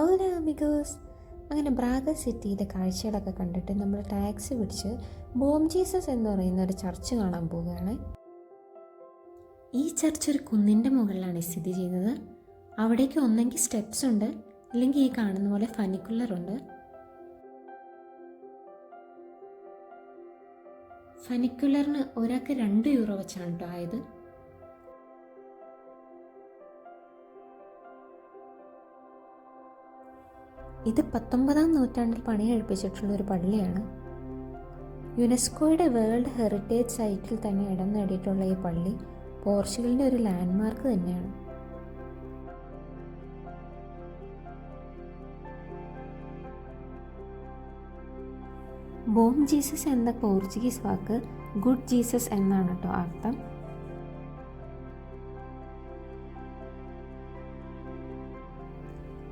ഓല amigos. അങ്ങനെ Braga സിറ്റിയിലെ കാഴ്ചകളൊക്കെ കണ്ടിട്ട് നമ്മൾ ടാക്സി പിടിച്ച് ബോം ജീസസ് എന്ന് പറയുന്ന ഒരു ചർച്ച് കാണാൻ പോവുകയാണ്. ഈ ചർച്ച് ഒരു കുന്നിൻ്റെ മുകളിലാണ് സ്ഥിതി ചെയ്യുന്നത്. അവിടേക്ക് ഒന്നെങ്കിൽ സ്റ്റെപ്സ് ഉണ്ട്, അല്ലെങ്കിൽ ഈ കാണുന്ന പോലെ ഫനിക്കുലറുണ്ട്. ഫനിക്കുലറിന് ഒരാൾക്ക് 2 യൂറോ വെച്ചാണ് കേട്ടോ ആയത്. ഇത് 19-ാം നൂറ്റാണ്ടിൽ പണി കഴിപ്പിച്ചിട്ടുള്ള ഒരു പള്ളിയാണ്. യുനെസ്കോയുടെ വേൾഡ് ഹെറിറ്റേജ് സൈറ്റിൽ തന്നെ ഇടം നേടിയിട്ടുള്ള ഈ പള്ളി പോർച്ചുഗലിൻ്റെ ഒരു ലാൻഡ്മാർക്ക് തന്നെയാണ്. ബോം ജീസസ് എന്ന പോർച്ചുഗീസ് വാക്ക് ഗുഡ് ജീസസ് എന്നാണ് കേട്ടോ അർത്ഥം.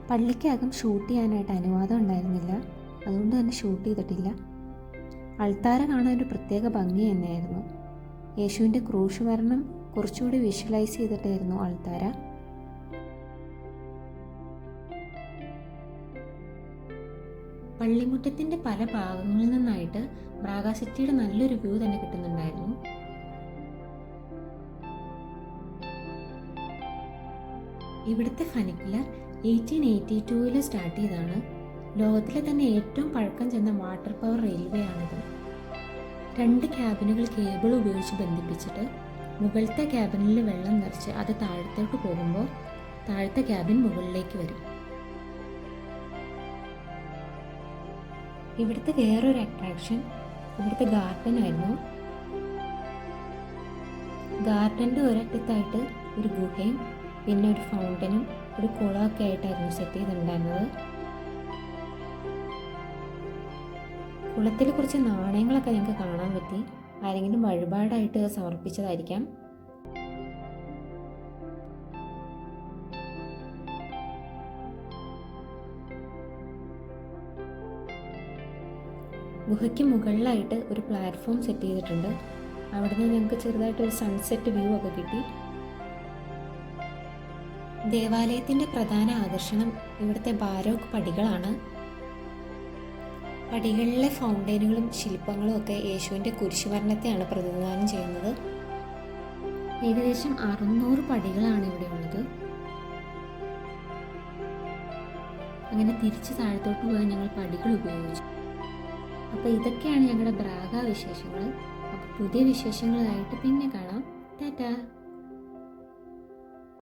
പള്ളിക്കകം ഷൂട്ട് ചെയ്യാനായിട്ട് അനുവാദം ഉണ്ടായിരുന്നില്ല, അതുകൊണ്ട് തന്നെ ഷൂട്ട് ചെയ്തിട്ടില്ല. അൾത്താര കാണാൻ ഒരു പ്രത്യേക ഭംഗി തന്നെയായിരുന്നു. യേശുവിൻ്റെ ക്രൂശ് മരണം കുറച്ചുകൂടി വിഷ്വലൈസ് ചെയ്തിട്ടായിരുന്നു അൾത്താര. പള്ളിമുറ്റത്തിൻ്റെ പല ഭാഗങ്ങളിൽ നിന്നായിട്ട് ബ്രാഗ സിറ്റിയുടെ നല്ലൊരു വ്യൂ തന്നെ കിട്ടുന്നുണ്ടായിരുന്നു. ഇവിടുത്തെ ഫനിക്കുലർ 1882 സ്റ്റാർട്ട് ചെയ്തതാണ്. ലോകത്തിലെ തന്നെ ഏറ്റവും പഴക്കം ചെന്ന വാട്ടർ പവർ റെയിൽവേ ആണിത്. 2 ക്യാബിനുകൾ കേബിൾ ഉപയോഗിച്ച് ബന്ധിപ്പിച്ചിട്ട് മുകളിലത്തെ ക്യാബിനിൽ വെള്ളം നിറച്ച് അത് താഴത്തോട്ട് പോകുമ്പോൾ താഴത്തെ ക്യാബിൻ മുകളിലേക്ക് വരും. ഇവിടുത്തെ വേറൊരു അട്രാക്ഷൻ ഇവിടുത്തെ ഗാർഡൻ ആയിരുന്നു. ഗാർഡൻ്റെ ഒരറ്റത്തായിട്ട് ഒരു ഗുഹയും പിന്നെ ഒരു ഫൗണ്ടനും ഒരു കുളമൊക്കെ ആയിട്ടായിരുന്നു സെറ്റ് ചെയ്തിട്ടുണ്ടായിരുന്നത്. കുളത്തിൽ കുറച്ച് നാണയങ്ങളൊക്കെ ഞങ്ങൾക്ക് കാണാൻ പറ്റി. ആരെങ്കിലും വഴിപാടായിട്ട് സമർപ്പിച്ചതായിരിക്കാം. ഗുഹയ്ക്ക് മുകളിലായിട്ട് ഒരു പ്ലാറ്റ്ഫോം സെറ്റ് ചെയ്തിട്ടുണ്ട്. അവിടെ നിന്ന് ഞങ്ങൾക്ക് ചെറുതായിട്ടൊരു സൺസെറ്റ് വ്യൂ ഒക്കെ കിട്ടി. ദേവാലയത്തിൻ്റെ പ്രധാന ആകർഷണം ഇവിടുത്തെ ബാരോക്ക് പടികളാണ്. പടികളിലെ ഫൗണ്ടൈനുകളും ശില്പങ്ങളും ഒക്കെ യേശുവിൻ്റെ കുരിശുമരണത്തെയാണ് പ്രതിനിധാനം ചെയ്യുന്നത്. ഏകദേശം 600 പടികളാണ് ഇവിടെ ഉള്ളത്. അങ്ങനെ തിരിച്ച് താഴത്തോട്ട് പോകാൻ ഞങ്ങൾ പടികൾ ഉപയോഗിച്ചു. അപ്പോൾ ഇതൊക്കെയാണ് ഞങ്ങളുടെ ബ്രാഗ വിശേഷങ്ങൾ. അപ്പോൾ പുതിയ വിശേഷങ്ങളായിട്ട് പിന്നെ കാണാം. ടാറ്റാ.